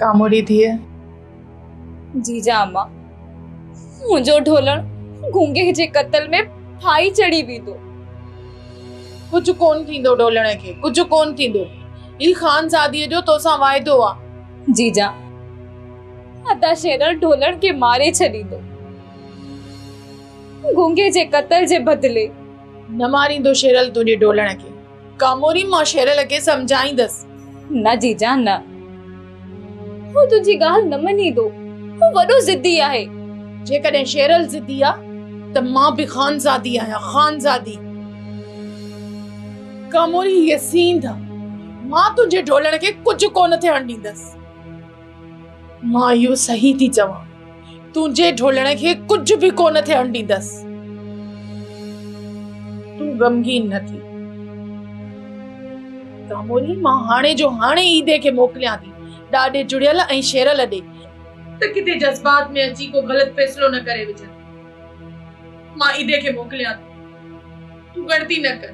कामोड़ी थिए जीजा अम्मा मुझो ढोलण गूंगे जे कत्ल में फाई चढ़ी भी तो कुछ कोन थींदो ढोलण के कुछ कोन थींदो ई खानजादीअ जो तोसां वाइदो आ। जीजा अदा शेरल ढोलण के मारे छड़ी दो गूंगे जे कत्ल जे बदले न मारींदो शेरल तुझे ढोलण के। कामोरी मां शेरल के समझाईंदस। न जीजा न वो तुझी गाल न मनी दो वो वडो जिद्दी आहे। जेकॾहिं शेरल जिद्दी आ त मां भी खानजादी आहियां खानजादी। कामोरी ये सींध मां तुझे ढोलण के कुछ कोन थियण ॾींदस। मां इहो सही थी चवां तुझे ढोलण के कुछ भी कोन थियण ॾींदस। तू गमगीन न थी। कामोरी मां हाणे जो हाणे ईदे के मोकलियां थी ॾाढे जुड़ियल ऐं शेरल ॾे त किथे जज्बात में अची को गलत फैसलो न करे विझे। मां ईदे के मोकलियां थी तू गणती न कर।